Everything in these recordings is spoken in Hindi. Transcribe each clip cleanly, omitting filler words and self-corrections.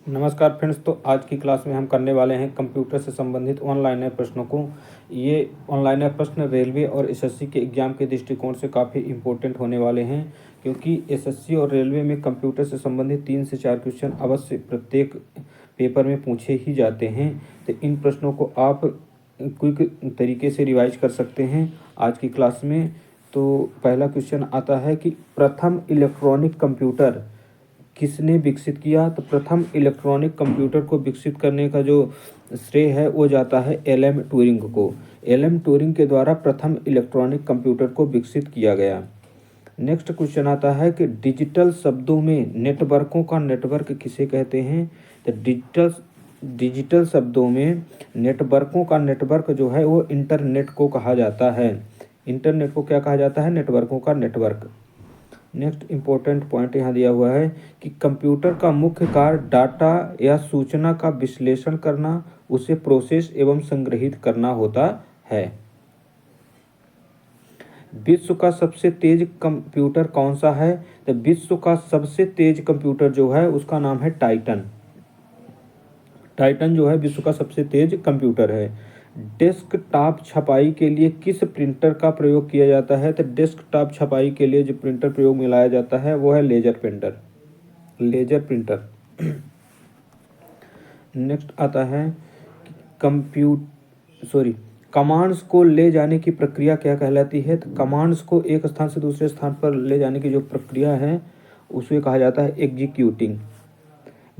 नमस्कार फ्रेंड्स। तो आज की क्लास में हम करने वाले हैं कंप्यूटर से संबंधित ऑनलाइन प्रश्नों को। ये ऑनलाइन प्रश्न रेलवे और एसएससी के एग्जाम के दृष्टिकोण से काफ़ी इम्पोर्टेंट होने वाले हैं, क्योंकि एसएससी और रेलवे में कंप्यूटर से संबंधित 3 से 4 क्वेश्चन अवश्य प्रत्येक पेपर में पूछे ही जाते हैं। तो इन प्रश्नों को आप क्विक तरीके से रिवाइज कर सकते हैं आज की क्लास में। तो पहला क्वेश्चन आता है कि प्रथम इलेक्ट्रॉनिक कंप्यूटर किसने विकसित किया। तो प्रथम इलेक्ट्रॉनिक कंप्यूटर को विकसित करने का जो श्रेय है वो जाता है एलएम ट्यूरिंग को। एलएम ट्यूरिंग के द्वारा प्रथम इलेक्ट्रॉनिक कंप्यूटर को विकसित किया गया। नेक्स्ट क्वेश्चन आता है कि डिजिटल शब्दों में नेटवर्कों का नेटवर्क किसे कहते हैं। तो डिजिटल शब्दों में नेटवर्कों का नेटवर्क जो है वो इंटरनेट को कहा जाता है। इंटरनेट को क्या कहा जाता है? नेटवर्कों का नेटवर्क। नेक्स्ट इम्पोर्टेंट पॉइंट यहाँ दिया हुआ है कि कंप्यूटर का मुख्य कार्य डाटा या सूचना का विश्लेषण करना, उसे प्रोसेस एवं संग्रहित करना होता है। विश्व का सबसे तेज कंप्यूटर कौन सा है? तो विश्व का सबसे तेज कंप्यूटर जो है उसका नाम है टाइटन। टाइटन जो है विश्व का सबसे तेज कंप्यूटर है। डेस्कटॉप छपाई के लिए किस प्रिंटर का प्रयोग किया जाता है? तो डेस्कटॉप छपाई के लिए जो प्रिंटर प्रयोग में लाया जाता है वो है लेजर प्रिंटर। नेक्स्ट आता है कमांड्स को ले जाने की प्रक्रिया क्या कहलाती है? तो कमांड्स को एक स्थान से दूसरे स्थान पर ले जाने की जो प्रक्रिया है उसे कहा जाता है एग्जीक्यूटिंग।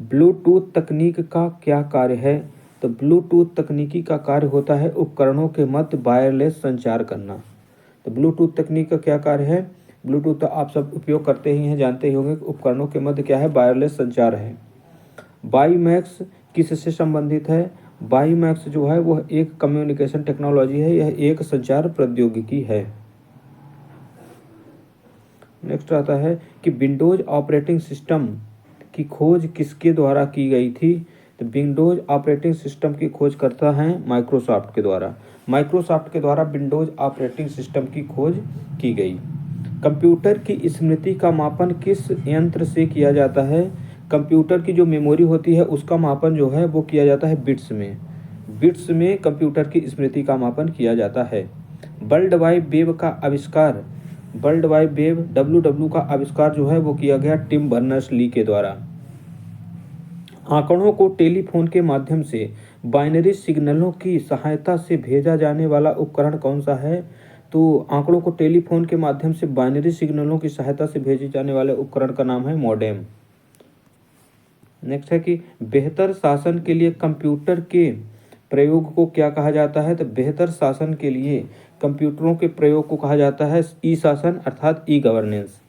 ब्लूटूथ तकनीक का क्या कार्य है? तो ब्लूटूथ तकनीकी का कार्य होता है उपकरणों के मध्य वायरलेस संचार करना। तो ब्लूटूथ तकनीक का क्या कार्य है? ब्लूटूथ तो आप सब उपयोग करते ही हैं, जानते ही होंगे। उपकरणों के मध्य क्या है? वायरलेस संचार है। वाईमैक्स किससे संबंधित है? वाईमैक्स जो है वह एक कम्युनिकेशन टेक्नोलॉजी है, यह एक संचार प्रौद्योगिकी है। नेक्स्ट आता है कि विंडोज ऑपरेटिंग सिस्टम की खोज किसके द्वारा की गई थी? तो विंडोज ऑपरेटिंग सिस्टम की खोज करता है माइक्रोसॉफ्ट के द्वारा। माइक्रोसॉफ्ट के द्वारा विंडोज ऑपरेटिंग सिस्टम की खोज की गई। कंप्यूटर की स्मृति का मापन किस यंत्र से किया जाता है? कंप्यूटर की जो मेमोरी होती है उसका मापन जो है वो किया जाता है बिट्स में। बिट्स में कंप्यूटर की स्मृति का मापन किया जाता है। वर्ल्ड वाइड वेब का आविष्कार, वर्ल्ड वाइड वेब WW का आविष्कार जो है वो किया गया टिम बर्नर्स-ली के द्वारा। आंकड़ों को टेलीफोन के माध्यम से बाइनरी सिग्नलों की सहायता से भेजा जाने वाला उपकरण कौन सा है? तो आंकड़ों को टेलीफोन के माध्यम से बाइनरी सिग्नलों की सहायता से भेजे जाने वाले उपकरण का नाम है मॉडेम। नेक्स्ट है कि बेहतर शासन के लिए कंप्यूटर के प्रयोग को क्या कहा जाता है? तो बेहतर शासन के लिए कंप्यूटरों के प्रयोग को कहा जाता है ई शासन अर्थात ई गवर्नेंस।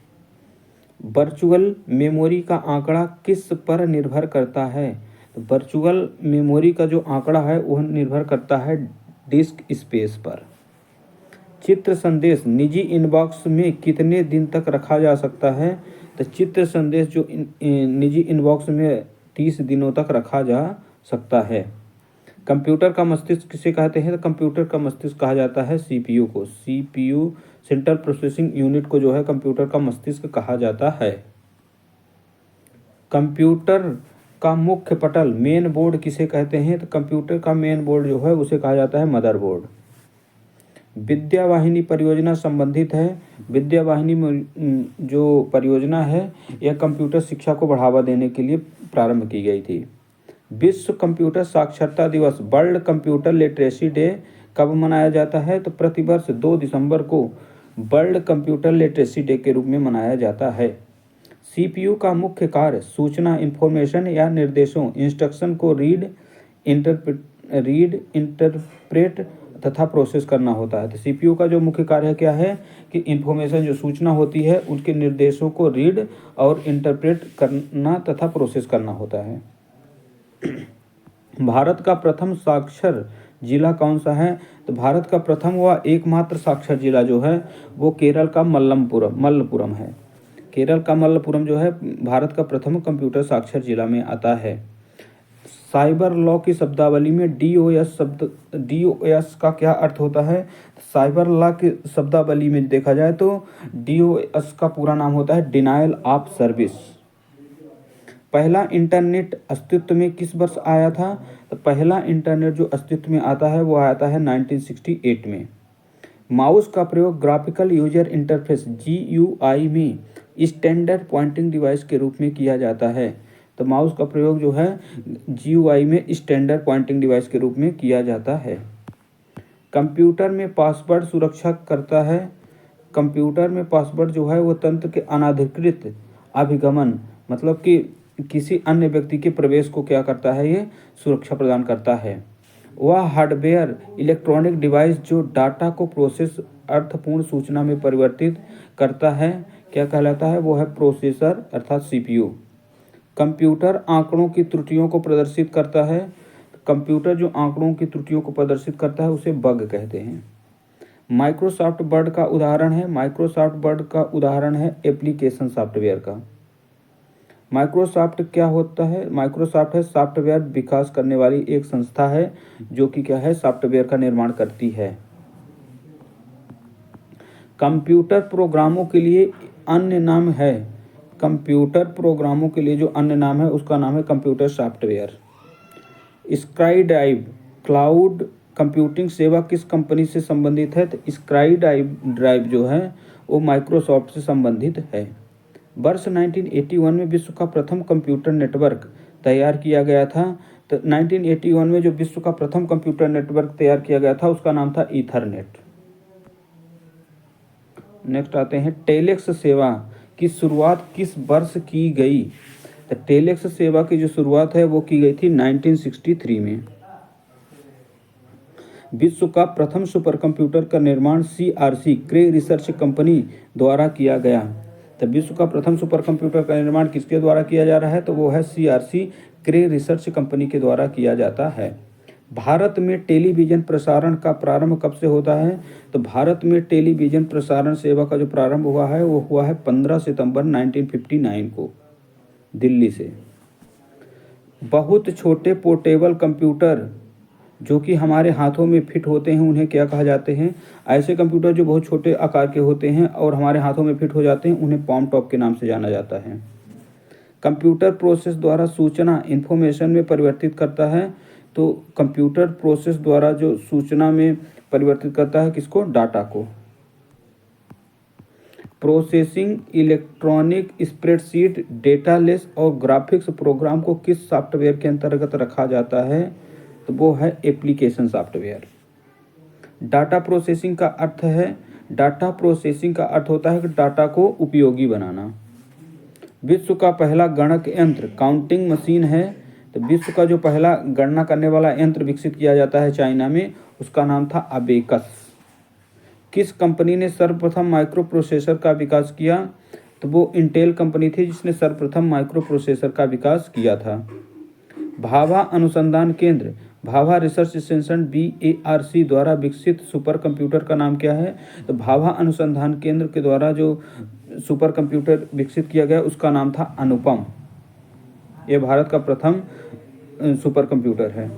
वर्चुअल मेमोरी का आंकड़ा किस पर निर्भर करता है? तो वर्चुअल मेमोरी का जो आंकड़ा है वह निर्भर करता है डिस्क स्पेस पर। चित्र संदेश निजी इनबॉक्स में कितने दिन तक रखा जा सकता है? तो चित्र संदेश जो निजी इनबॉक्स में 30 दिनों तक रखा जा सकता है। कंप्यूटर का मस्तिष्क किसे कहते हैं? तो कंप्यूटर का मस्तिष्क कहा जाता है सीपीयू को। सीपीयू सेंट्रल प्रोसेसिंग यूनिट को जो है कंप्यूटर का मस्तिष्क कहा जाता है। कंप्यूटर का मुख्य पटल मेन बोर्ड किसे कहते हैं? तो कंप्यूटर का मेन बोर्ड जो है उसे कहा जाता है मदरबोर्ड। विद्यावाहिनी परियोजना संबंधित है। विद्यावाहिनी जो परियोजना है यह कंप्यूटर शिक्षा को बढ़ावा देने के लिए प्रारंभ की गई थी। विश्व कंप्यूटर साक्षरता दिवस वर्ल्ड कंप्यूटर लिटरेसी डे कब मनाया जाता है? तो प्रतिवर्ष 2 दिसंबर को वर्ल्ड कंप्यूटर लिटरेसी डे के रूप में मनाया जाता है। सीपीयू का मुख्य कार्य सूचना, इंफॉर्मेशन या निर्देशों, इंस्ट्रक्शन को रीड, इंटरप्रेट तथा प्रोसेस करना होता है। तो सीपीयू का जो मुख्य कार्य क्या है कि इंफॉर्मेशन जो सूचना होती है उनके निर्देशों को रीड और इंटरप्रेट करना तथा प्रोसेस करना होता है। भारत का प्रथम साक्षर जिला कौन सा है? तो भारत का प्रथम व एकमात्र साक्षर जिला जो है वो केरल का मल्लपुरम है। केरल का मल्लपुरम जो है भारत का प्रथम कंप्यूटर साक्षर जिला में आता है। साइबर लॉ की शब्दावली में डीओएस का क्या अर्थ होता है? साइबर लॉ की शब्दावली में देखा जाए तो डीओएस का पूरा नाम होता है डिनायल ऑफ सर्विस। पहला इंटरनेट अस्तित्व में किस वर्ष आया था? तो पहला इंटरनेट जो अस्तित्व में आता है वो आता है 1968 में। माउस का प्रयोग ग्राफिकल यूजर इंटरफेस GUI में स्टैंडर्ड पॉइंटिंग डिवाइस के रूप में किया जाता है। तो माउस का प्रयोग जो है GUI में स्टैंडर्ड पॉइंटिंग डिवाइस के रूप में किया जाता है। कंप्यूटर में पासवर्ड सुरक्षा करता है। कंप्यूटर में पासवर्ड जो है वो तंत्र के अनाधिकृत अभिगमन मतलब कि किसी अन्य व्यक्ति के प्रवेश को क्या करता है, ये सुरक्षा प्रदान करता है। वह हार्डवेयर इलेक्ट्रॉनिक डिवाइस जो डाटा को प्रोसेस अर्थपूर्ण सूचना में परिवर्तित करता है क्या कहलाता है, वो है प्रोसेसर अर्थात CPU। कंप्यूटर आंकड़ों की त्रुटियों को प्रदर्शित करता है। कंप्यूटर जो आंकड़ों की त्रुटियों को प्रदर्शित करता है उसे बग कहते हैं। माइक्रोसॉफ्ट वर्ड का उदाहरण है, माइक्रोसॉफ्ट वर्ड का उदाहरण है एप्लीकेशन सॉफ्टवेयर का। माइक्रोसॉफ्ट क्या होता है? माइक्रोसॉफ्ट है सॉफ्टवेयर विकास करने वाली एक संस्था है जो कि क्या है, सॉफ्टवेयर का निर्माण करती है। कंप्यूटर प्रोग्रामों के लिए अन्य नाम है, कंप्यूटर प्रोग्रामों के लिए जो अन्य नाम है उसका नाम है computer software. SkyDrive cloud computing सेवा किस कंपनी से संबंधित है? तो स्काईड्राइव जो है वो माइक्रोसॉफ्ट से संबंधित है। वर्ष 1981 में विश्व का प्रथम कंप्यूटर नेटवर्क तैयार किया गया था। तो 1981 में जो विश्व का प्रथम कंप्यूटर नेटवर्क तैयार किया गया था उसका नाम था ईथरनेट। नेक्स्ट आते हैं टेलेक्स सेवा की शुरुआत किस वर्ष की गई? तो टेलेक्स सेवा की जो शुरुआत है वो की गई थी 1963 में। विश्व का प्रथम सुपर कंप्यूटर का निर्माण CRC क्रे रिसर्च कंपनी द्वारा किया गया। तो विश्व का प्रथम सुपर कंप्यूटर का निर्माण किसके द्वारा किया जा रहा है? तो वो है CRC क्रे रिसर्च कंपनी के द्वारा किया जाता है। भारत में टेलीविज़न प्रसारण का प्रारंभ कब से होता है? तो भारत में टेलीविज़न प्रसारण सेवा का जो प्रारंभ हुआ है वो हुआ है 15 सितंबर 1959 को दिल्ली से। बहुत छोटे पोर्टेबल कंप्यूटर जो कि हमारे हाथों में फिट होते हैं उन्हें क्या कहा जाते हैं? ऐसे कंप्यूटर जो बहुत छोटे आकार के होते हैं और हमारे हाथों में फिट हो जाते हैं उन्हें पॉम टॉप के नाम से जाना जाता है। कंप्यूटर प्रोसेस द्वारा सूचना इंफॉर्मेशन में परिवर्तित करता है। तो कंप्यूटर प्रोसेस द्वारा जो सूचना में परिवर्तित करता है किसको? डाटा को। Processing electronic spreadsheet data less और ग्राफिक्स प्रोग्राम को किस सॉफ्टवेयर के अंतर्गत रखा जाता है? तो वो है एप्लीकेशन सॉफ्टवेयर। डाटा प्रोसेसिंग का अर्थ है, डाटा प्रोसेसिंग का अर्थ होता है कि डाटा को उपयोगी बनाना। विश्व का पहला गणक यंत्र काउंटिंग मशीन है। तो विश्व का जो पहला गणना करने वाला यंत्र विकसित किया जाता है चाइना में, उसका नाम था अबेकस। किस कंपनी ने सर्वप्रथम माइक्रो प्रोसेसर का विकास किया? तो वो इंटेल कंपनी थी जिसने सर्वप्रथम माइक्रो प्रोसेसर का विकास किया था। भाभा अनुसंधान केंद्र भाभा रिसर्च स्टेशन BARC द्वारा विकसित सुपर कंप्यूटर का नाम क्या है? तो भाभा अनुसंधान केंद्र के द्वारा जो सुपर कंप्यूटर विकसित किया गया उसका नाम था अनुपम। ये भारत का प्रथम सुपर कंप्यूटर है।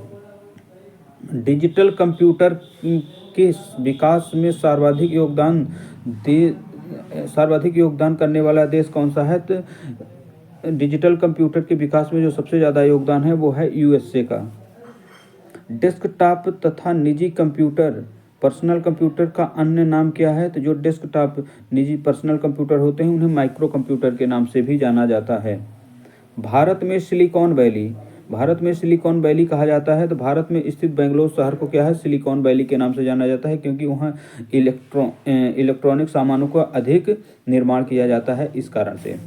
डिजिटल कंप्यूटर के विकास में सर्वाधिक योगदान करने वाला देश कौन सा है? तो डिजिटल कंप्यूटर के विकास में जो सबसे ज़्यादा योगदान है वो है USA का। डेस्कटॉप तथा निजी कंप्यूटर पर्सनल कंप्यूटर का अन्य नाम क्या है? तो जो डेस्कटॉप निजी पर्सनल कंप्यूटर होते हैं उन्हें माइक्रो कंप्यूटर के नाम से भी जाना जाता है। भारत में सिलिकॉन वैली कहा जाता है। तो भारत में स्थित बेंगलोर शहर को क्या है? सिलिकॉन वैली के नाम से जाना जाता है क्योंकि वहाँ इलेक्ट्रॉनिक सामानों का अधिक निर्माण किया जाता है, इस कारण से।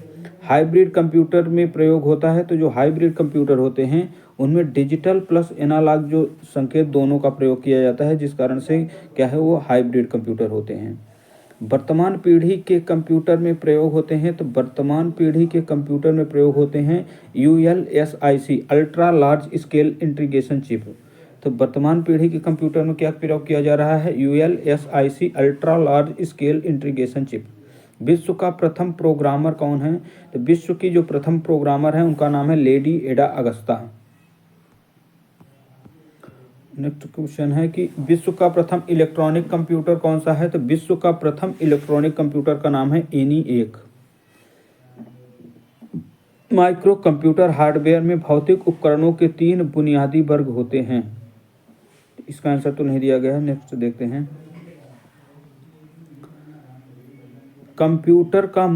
हाइब्रिड कंप्यूटर में प्रयोग होता है। तो जो हाइब्रिड कंप्यूटर होते हैं उनमें डिजिटल प्लस एनालॉग जो संकेत दोनों का प्रयोग किया जाता है, जिस कारण से क्या है वो हाइब्रिड कंप्यूटर होते हैं। वर्तमान पीढ़ी के कंप्यूटर में प्रयोग होते हैं। तो वर्तमान पीढ़ी के कंप्यूटर में प्रयोग होते हैं ULSIC ultra large scale integration chip. तो वर्तमान पीढ़ी के कंप्यूटर में क्या प्रयोग किया जा रहा है? ULSIC ultra large scale integration chip. विश्व का प्रथम प्रोग्रामर कौन है? तो विश्व की जो प्रथम प्रोग्रामर है उनका नाम है लेडी एडा अगस्ता। नेक्स्ट क्वेश्चन है कि विश्व का प्रथम इलेक्ट्रॉनिक कंप्यूटर कौन सा है? तो विश्व का प्रथम इलेक्ट्रॉनिक कंप्यूटर का नाम है ENIAC। माइक्रो कंप्यूटर हार्डवेयर में भौतिक उपकरणों के 3 बुनियादी वर्ग होते हैं। इसका आंसर तो नहीं दिया गया है, नेक्स्ट देखते हैं। कंप्यूटर का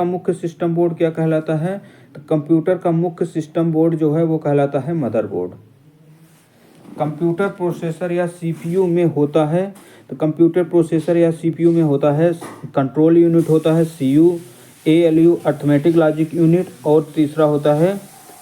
मुख्य सिस्टम बोर्ड क्या कहलाता है? तो कंप्यूटर का मुख्य सिस्टम बोर्ड जो है वो कहलाता है मदरबोर्ड। कंप्यूटर प्रोसेसर या सीपीयू में होता है, तो कंप्यूटर प्रोसेसर या सीपीयू में होता है कंट्रोल यूनिट होता है CU, ALU arithmetic logic unit, और तीसरा होता है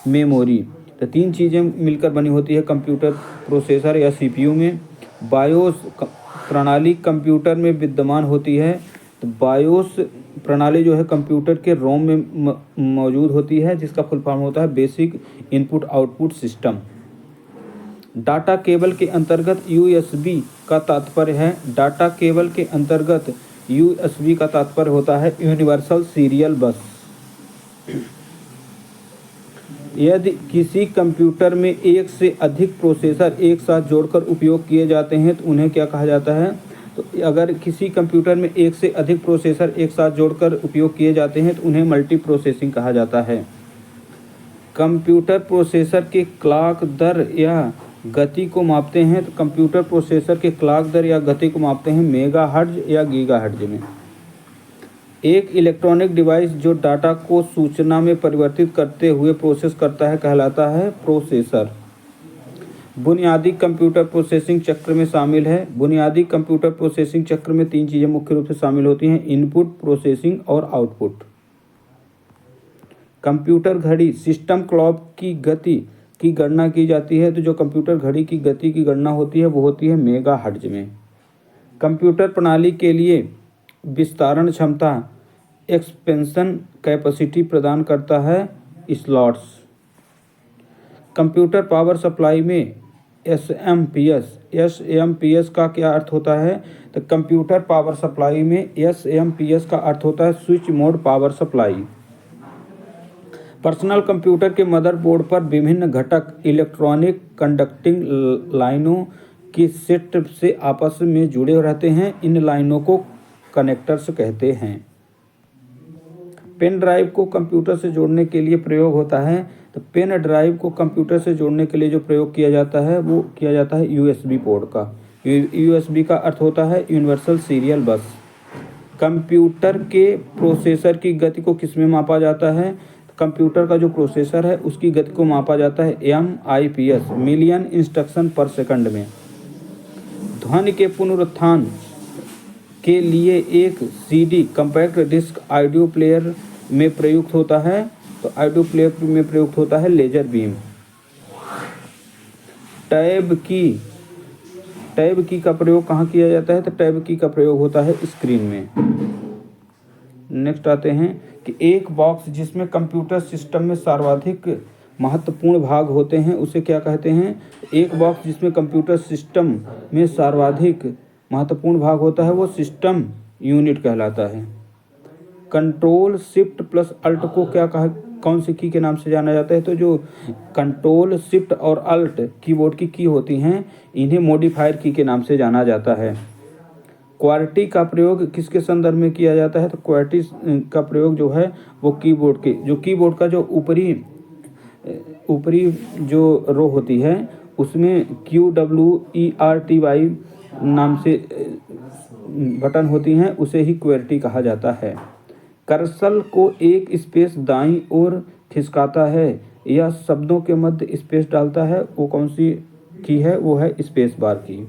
मेमोरी। तो 3 चीज़ें मिलकर बनी होती है कंप्यूटर प्रोसेसर या सीपीयू में। बायोस प्रणाली कंप्यूटर में विद्यमान होती है, तो बायोस प्रणाली जो है कंप्यूटर के रोम में मौजूद होती है, जिसका फुल फॉर्म होता है basic input output system. Data cable के अंतर्गत यूएसबी का तात्पर्य है, डाटा केबल के अंतर्गत यूएसबी का तात्पर्य होता है यूनिवर्सल सीरियल बस। यदि किसी कंप्यूटर में एक से अधिक प्रोसेसर एक साथ जोड़कर उपयोग किए जाते हैं तो उन्हें क्या कहा जाता है? तो अगर किसी कंप्यूटर में एक से अधिक प्रोसेसर एक साथ जोड़कर उपयोग किए जाते हैं तो उन्हें मल्टी प्रोसेसिंग कहा जाता है। कंप्यूटर प्रोसेसर के क्लॉक दर या गति को मापते हैं, तो कंप्यूटर प्रोसेसर के क्लॉक दर या गति को मापते हैं मेगाहर्ट्ज या गीगाहर्ट्ज में। एक इलेक्ट्रॉनिक डिवाइस जो डाटा को सूचना में परिवर्तित करते हुए प्रोसेस करता है कहलाता है प्रोसेसर। बुनियादी कंप्यूटर प्रोसेसिंग चक्र में शामिल है। बुनियादी कंप्यूटर प्रोसेसिंग चक्र में 3 चीज़ें मुख्य रूप से शामिल होती हैं, इनपुट, प्रोसेसिंग और आउटपुट। कंप्यूटर घड़ी सिस्टम क्लॉक की गति की गणना की जाती है, तो जो कंप्यूटर घड़ी की गति की गणना होती है वो होती है मेगाहर्ट्ज में। कंप्यूटर प्रणाली के लिए विस्तारण क्षमता एक्सपेंशन कैपेसिटी प्रदान करता है स्लॉट्स। कंप्यूटर पावर सप्लाई में एसएमपीएस का क्या अर्थ होता है? तो कंप्यूटर पावर सप्लाई में एसएमपीएस का अर्थ होता है switch mode power supply. Personal computer के मदरबोर्ड पर विभिन्न घटक इलेक्ट्रॉनिक कंडक्टिंग लाइनों की सेट से आपस में जुड़े रहते हैं। इन लाइनों को कनेक्टर्स कहते हैं। पेन ड्राइव को कंप्यूटर से जोड़ने के लिए प्रयोग होता है, तो पेन ड्राइव को कंप्यूटर से जोड़ने के लिए जो प्रयोग किया जाता है वो किया जाता है यूएसबी पोर्ट का। यूएसबी का अर्थ होता है यूनिवर्सल सीरियल बस। कंप्यूटर के प्रोसेसर की गति को किस में मापा जाता है? कंप्यूटर का जो प्रोसेसर है उसकी गति को मापा जाता है MIPS million instruction per second में। ध्वनि के पुनरुत्थान के लिए एक CD compact disc audio player में प्रयुक्त होता है, तो ऑडियो प्लेयर में प्रयुक्त होता है लेजर बीम। टैब की का प्रयोग कहाँ किया जाता है? तो टैब की का प्रयोग होता है स्क्रीन में। नेक्स्ट आते हैं कि एक बॉक्स जिसमें कंप्यूटर सिस्टम में सर्वाधिक महत्वपूर्ण भाग होते हैं उसे क्या कहते हैं? एक बॉक्स जिसमें कंप्यूटर सिस्टम में सर्वाधिक महत्वपूर्ण भाग होता है वो सिस्टम यूनिट कहलाता है। कंट्रोल शिफ्ट प्लस अल्ट को कौन सी की के नाम से जाना जाता है? तो जो कंट्रोल शिफ्ट और अल्ट कीबोर्ड की की होती हैं इन्हें मॉडिफायर की के नाम से जाना जाता है। क्वार्टी का प्रयोग किसके संदर्भ में किया जाता है? तो क्वार्टी का प्रयोग जो है वो कीबोर्ड का जो ऊपरी जो रो होती है उसमें QWERTY नाम से बटन होती हैं, उसे ही क्वेर्टी कहा जाता है। कर्सर को एक स्पेस दाईं ओर खिसकाता है या शब्दों के मध्य स्पेस डालता है, वो कौन सी की है? वो है स्पेस बार की।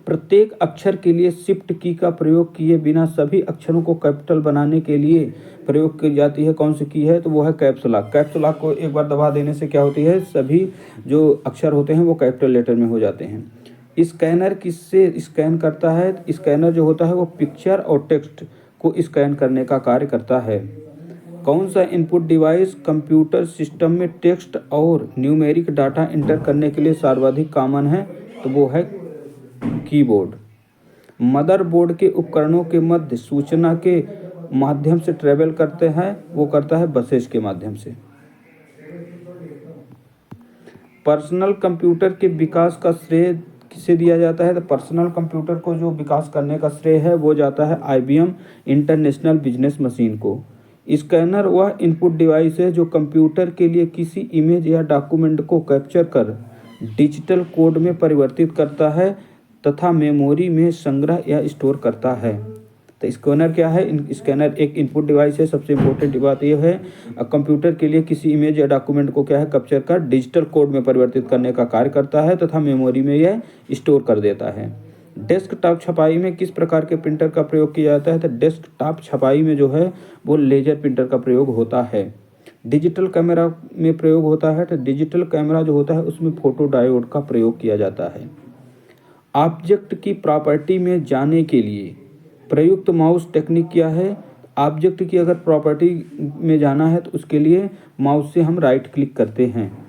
प्रत्येक अक्षर के लिए शिफ्ट की का प्रयोग किए बिना सभी अक्षरों को कैपिटल बनाने के लिए प्रयोग की जाती है, कौन सी की है? तो वो है कैप्स लॉक। कैप्स लॉक को एक बार दबा देने से क्या होती है? सभी जो अक्षर होते हैं वो कैपिटल लेटर में हो जाते हैं। स्कैनर किससे स्कैन करता है? स्कैनर जो होता है वो पिक्चर और टेक्स्ट को स्कैन करने का कार्य करता है। कौन सा इनपुट डिवाइस कंप्यूटर सिस्टम में टेक्स्ट और न्यूमेरिक डाटा एंटर करने के लिए सर्वाधिक कॉमन है? तो वो है कीबोर्ड। मदरबोर्ड के उपकरणों के मध्य सूचना के माध्यम से ट्रेवल करते हैं, वो करता है बसेस के माध्यम से। पर्सनल कंप्यूटर के विकास का श्रेय किसे दिया जाता है? तो पर्सनल कंप्यूटर को जो विकास करने का श्रेय है वो जाता है IBM इंटरनेशनल बिजनेस मशीन को। स्कैनर वह इनपुट डिवाइस है जो कंप्यूटर के लिए किसी इमेज या डॉक्यूमेंट को कैप्चर कर डिजिटल कोड में परिवर्तित करता है तथा मेमोरी में संग्रह या स्टोर करता है। तो स्कैनर क्या है? स्कैनर एक इनपुट डिवाइस है। सबसे इम्पोर्टेंट बात यह है कंप्यूटर के लिए किसी इमेज या डॉक्यूमेंट को क्या है कैप्चर कर डिजिटल कोड में परिवर्तित करने का कार्य करता है तथा मेमोरी में यह स्टोर कर देता है। डेस्कटॉप छपाई में किस प्रकार के प्रिंटर का प्रयोग किया जाता है? तो डेस्कटॉप छपाई में जो है वो लेजर प्रिंटर का प्रयोग होता है। डिजिटल कैमरा में प्रयोग होता है तो डिजिटल कैमरा जो होता है उसमें फोटो डायोड का प्रयोग किया जाता है। ऑब्जेक्ट की प्रॉपर्टी में जाने के लिए प्रयुक्त माउस टेक्निक क्या है? ऑब्जेक्ट की अगर प्रॉपर्टी में जाना है तो उसके लिए माउस से हम राइट क्लिक करते हैं।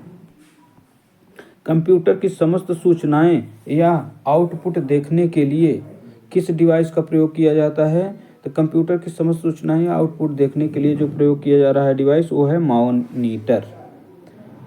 कंप्यूटर की समस्त सूचनाएं या आउटपुट देखने के लिए किस डिवाइस का प्रयोग किया जाता है? तो कंप्यूटर की समस्त सूचनाएं या आउटपुट देखने के लिए जो प्रयोग किया जा रहा है डिवाइस वो है मॉनिटर।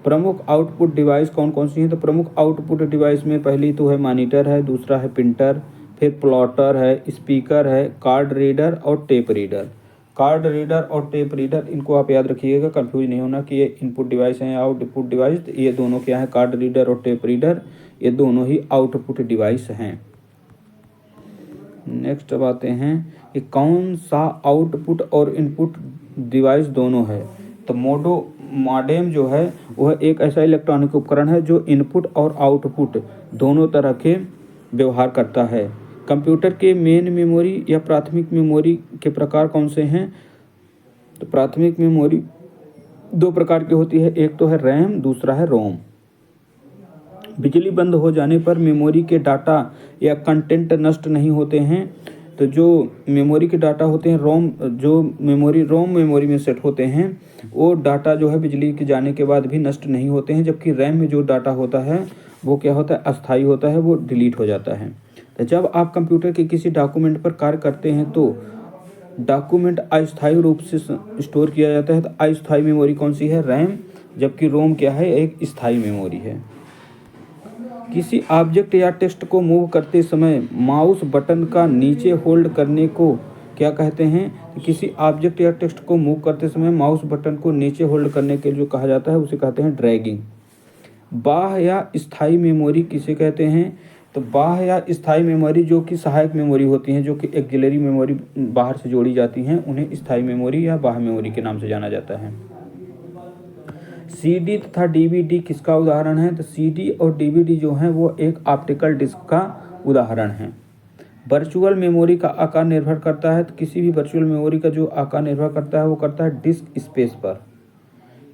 प्रमुख आउटपुट डिवाइस कौन कौन सी हैं? तो प्रमुख आउटपुट डिवाइस में पहली तो है मॉनिटर है, दूसरा है प्रिंटर, फिर प्लॉटर है, स्पीकर है, कार्ड रीडर और टेप रीडर। कार्ड रीडर और टेप रीडर इनको आप याद रखिएगा, कंफ्यूज नहीं होना कि ये इनपुट डिवाइस हैं या आउटपुट डिवाइस। ये दोनों क्या है? कार्ड रीडर और टेप रीडर ये दोनों ही आउटपुट डिवाइस हैं। नेक्स्ट अब आते हैं कि कौन सा आउटपुट और इनपुट डिवाइस दोनों है? तो मॉडेम जो है वह एक ऐसा इलेक्ट्रॉनिक उपकरण है जो इनपुट और आउटपुट दोनों तरह के व्यवहार करता है। कंप्यूटर के मेन मेमोरी या प्राथमिक मेमोरी के प्रकार कौन से हैं? तो प्राथमिक मेमोरी दो प्रकार की होती है, एक तो है रैम, दूसरा है रोम। बिजली बंद हो जाने पर मेमोरी के डाटा या कंटेंट नष्ट नहीं होते हैं। तो जो मेमोरी के डाटा होते हैं रोम मेमोरी में सेट होते हैं वो डाटा जो है बिजली के जाने के बाद भी नष्ट नहीं होते हैं, जबकि रैम में जो डाटा होता है वो क्या होता है? अस्थायी होता है, वो डिलीट हो जाता है। तो जब आप कंप्यूटर के किसी डॉक्यूमेंट पर कार्य करते हैं तो डॉक्यूमेंट अस्थायी रूप से स्टोर किया जाता है। तो अस्थायी मेमोरी कौन सी है? रैम। जबकि रोम क्या है? एक स्थायी मेमोरी है। किसी ऑब्जेक्ट या टेक्स्ट को मूव करते समय माउस बटन का नीचे होल्ड करने को क्या कहते हैं? तो किसी ऑब्जेक्ट या टेक्स्ट को मूव करते समय माउस बटन को नीचे होल्ड करने के जो कहा जाता है उसे कहते हैं ड्रैगिंग। बाह्य या स्थायी मेमोरी किसे कहते हैं? तो बाह्य या स्थायी मेमोरी जो कि सहायक मेमोरी होती हैं, जो कि ऑक्सिलरी मेमोरी बाहर से जोड़ी जाती हैं, उन्हें स्थायी मेमोरी या बाह्य मेमोरी के नाम से जाना जाता है। CD तथा DVD किसका उदाहरण है? तो CD और DVD जो हैं वो एक ऑप्टिकल डिस्क का उदाहरण है। वर्चुअल मेमोरी का आकार निर्भर करता है। तो किसी भी वर्चुअल मेमोरी का जो आकार निर्भर करता है वो करता है डिस्क स्पेस पर।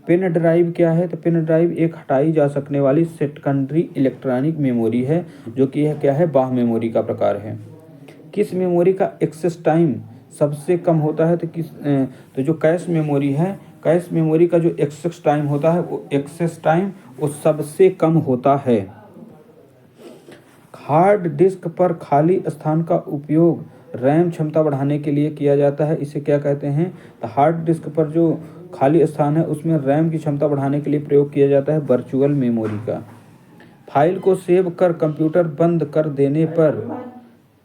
पेन ड्राइव क्या है? तो पेन ड्राइव एक हटाई जा सकने वाली सेकेंडरी इलेक्ट्रॉनिक मेमोरी है जो कि यह क्या है? बाह्य मेमोरी का प्रकार है। किस मेमोरी का एक्सेस टाइम सबसे कम होता है? तो जो कैश मेमोरी है, कैश मेमोरी का जो एक्सेस टाइम होता है वो सबसे कम होता है। हार्ड डिस्क पर खाली स्थान का उपयोग रैम क्षमता बढ़ाने के लिए किया जाता है, इसे क्या कहते हैं? तो हार्ड डिस्क पर जो खाली स्थान है उसमें रैम की क्षमता बढ़ाने के लिए प्रयोग किया जाता है वर्चुअल मेमोरी का। फाइल को सेव कर कंप्यूटर बंद कर देने पर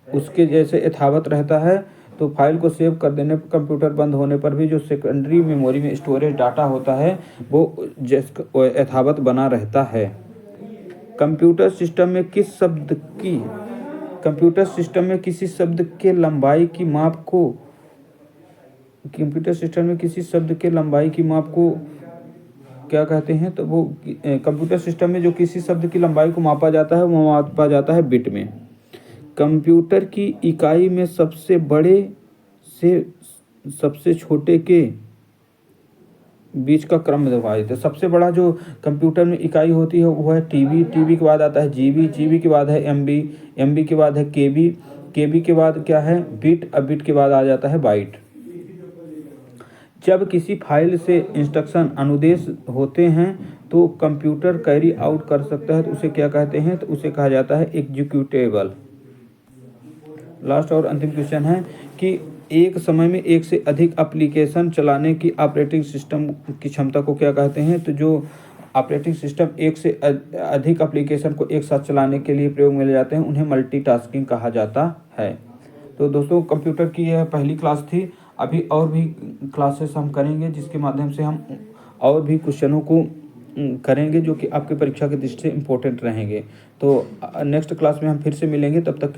उसके जैसे यथावत रहता है। तो फाइल को सेव कर देने पर कंप्यूटर बंद होने पर भी जो सेकेंडरी मेमोरी में स्टोरेज डाटा होता है वो यथावत बना रहता है। कंप्यूटर सिस्टम में किसी शब्द के लंबाई की माप को क्या कहते हैं? तो वो कंप्यूटर सिस्टम में जो किसी शब्द की लंबाई को मापा जाता है वो मापा जाता है बिट में। कंप्यूटर की इकाई में सबसे बड़े से सबसे छोटे के बीच का क्रम दिखाई देता है। सबसे बड़ा जो कंप्यूटर में इकाई होती है वो है टीबी के बाद आता है जीबी के बाद है एमबी के बाद है केबी के बाद क्या है? बिट। अब बिट के बाद आ जाता है बाइट। जब किसी फाइल से इंस्ट्रक्शन अनुदेश होते हैं तो कंप्यूटर कैरी आउट कर सकता है तो उसे क्या कहते हैं? तो उसे कहा जाता है एग्जीक्यूटेबल। लास्ट और अंतिम क्वेश्चन है कि एक समय में एक से अधिक एप्लीकेशन चलाने की ऑपरेटिंग सिस्टम की क्षमता को क्या कहते हैं? तो जो ऑपरेटिंग सिस्टम एक से अधिक एप्लीकेशन को एक साथ चलाने के लिए प्रयोग में ले जाते हैं, उन्हें मल्टीटास्किंग कहा जाता है। तो दोस्तों कंप्यूटर की यह पहली क्लास थी। अभी और भी क्लासेस हम करेंगे जिसके माध्यम से हम और भी क्वेश्चनों को करेंगे जो कि आपकी परीक्षा की दृष्टि से इम्पोर्टेंट रहेंगे। तो नेक्स्ट क्लास में हम फिर से मिलेंगे, तब तक